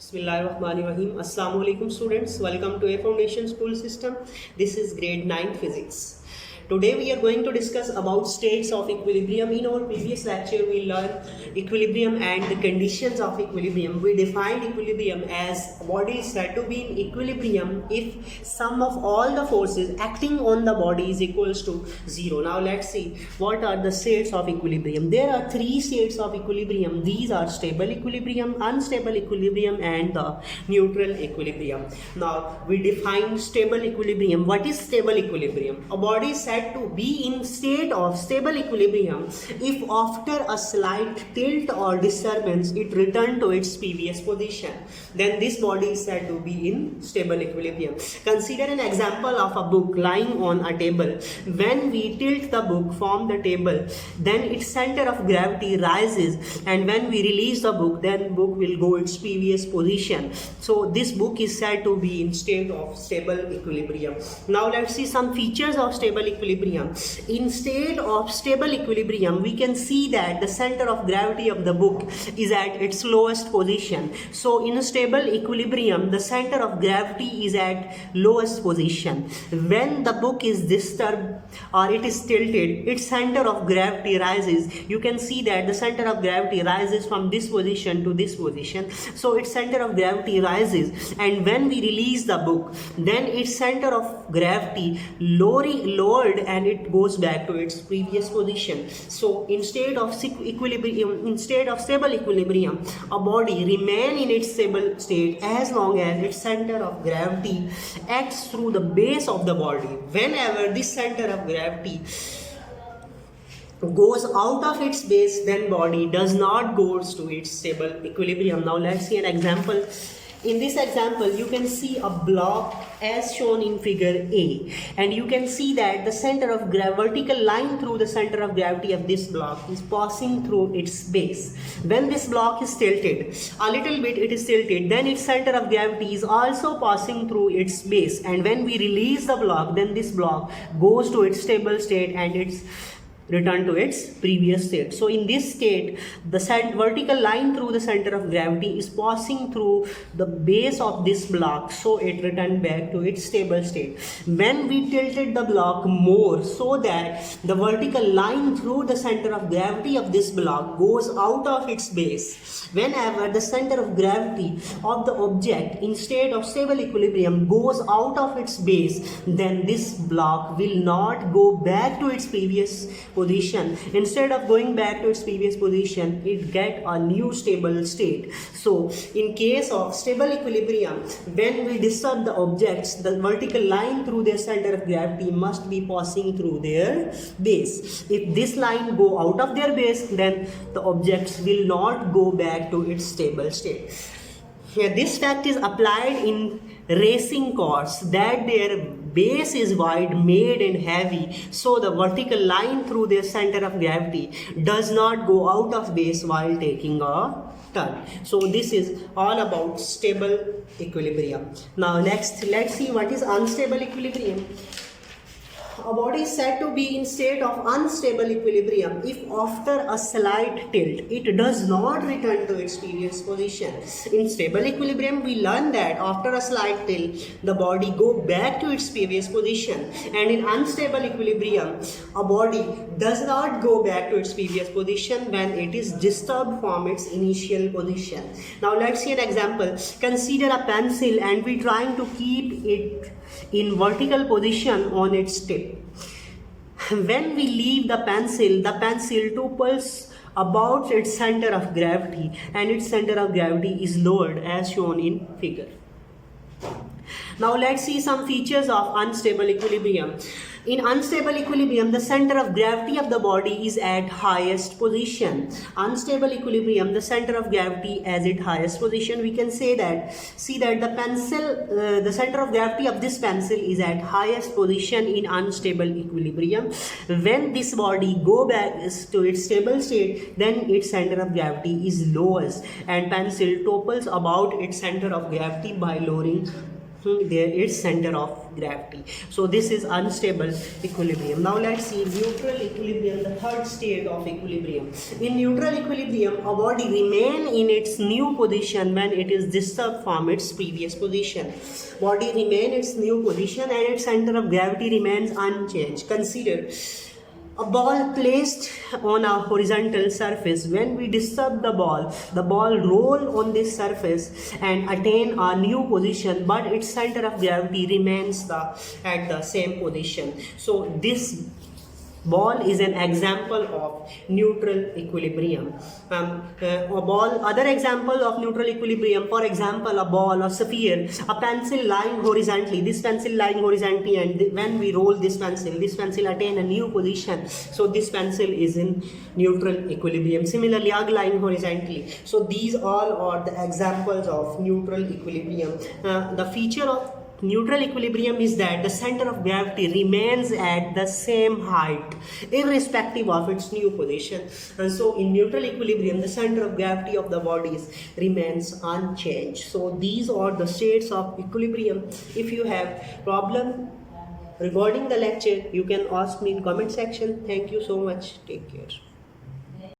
Bismillahirrahmanirrahim. Assalamu alaikum students. Welcome to A Foundation School System. This is grade 9 physics. Today we are going to discuss about states of equilibrium. In our previous lecture we learned equilibrium and the conditions of equilibrium. We defined equilibrium as a body is said to be in equilibrium if sum of all the forces acting on the body is equals to 0. Now let's see what are the states of equilibrium. There are three states of equilibrium. These are stable equilibrium, unstable equilibrium and the neutral equilibrium. Now we define stable equilibrium. What is stable equilibrium? A body is said to be in state of stable equilibrium if after a slight tilt or disturbance it return to its previous position. Then this body is said to be in stable equilibrium. Consider an example of a book lying on a table. When we tilt the book from the table, then its center of gravity rises, and when we release the book, then book will go its previous position. So this book is said to be in state of stable equilibrium. Now let's see some features of stable equilibrium. In state of stable equilibrium, we can see that the center of gravity of the book is at its lowest position. So in a stable equilibrium, the center of gravity is at lowest position. When the book is disturbed or it is tilted, its center of gravity rises. You can see that the center of gravity rises from this position to this position. So its center of gravity rises, and when we release the book, then its center of gravity lowered and it goes back to its previous position. So in state of equilibrium, in state of stable equilibrium, a body remain in its stable state as long as its center of gravity acts through the base of the body. Whenever this center of gravity goes out of its base, then body does not goes to its stable equilibrium. Now let's see an example. In this example, you can see a block as shown in figure A, and you can see that the center of vertical line through the center of gravity of this block is passing through its base. When this block is tilted, a little bit it is tilted, then its center of gravity is also passing through its base, and when we release the block, then this block goes to its stable state and its return to its previous state. So in this state, the vertical line through the center of gravity is passing through the base of this block, so it returned back to its stable state. When we tilted the block more so that the vertical line through the center of gravity of this block goes out of its base, whenever the center of gravity of the object in state of stable equilibrium goes out of its base, then this block will not go back to its previous position. Instead of going back to its previous position, it get a new stable state. So in case of stable equilibrium, when we disturb the objects, the vertical line through their center of gravity must be passing through their base. If this line go out of their base, then the objects will not go back to its stable state. Here, this fact is applied in racing cars, that their base is wide, made and heavy, so the vertical line through their center of gravity does not go out of base while taking a turn. So this is all about stable equilibrium. Now next, let's see what is unstable equilibrium. A body is said to be in state of unstable equilibrium if after a slight tilt it does not return to its previous position. In stable equilibrium, we learn that after a slight tilt the body go back to its previous position, and in unstable equilibrium a body does not go back to its previous position when it is disturbed from its initial position. Now let's see an example. Consider a pencil and we trying to keep it in vertical position on its tip. When we leave the pencil topples about its center of gravity, and its center of gravity is lowered as shown in figure. Now let's see some features of unstable equilibrium. In unstable equilibrium, the center of gravity of the body is at highest position. Unstable equilibrium, the center of gravity as at highest position. We can say that, see that the pencil, the center of gravity of this pencil is at highest position in unstable equilibrium. When this body go back to its stable state, then its center of gravity is lowest, and pencil topples about its center of gravity by lowering its center of gravity. So this is unstable equilibrium. Now let's see neutral equilibrium, the third state of equilibrium. In neutral equilibrium, a body remain in its new position when it is disturbed from its previous position. Body remain its new position and its center of gravity remains unchanged. Consider a ball placed on a horizontal surface. When we disturb the ball roll on this surface and attain a new position, but its center of gravity remains at the same position. So this ball is an example of neutral equilibrium. Other example of neutral equilibrium, for example, a ball or sphere, a pencil lying horizontally, this pencil lying horizontally, and when we roll this pencil attain a new position. So this pencil is in neutral equilibrium. Similarly, egg lying horizontally. So these all are the examples of neutral equilibrium. The feature of neutral equilibrium is that the center of gravity remains at the same height irrespective of its new position. And so in neutral equilibrium, the center of gravity of the bodies remains unchanged. So these are the states of equilibrium. If you have problem regarding the lecture, you can ask me in comment section. Thank you so much. Take care.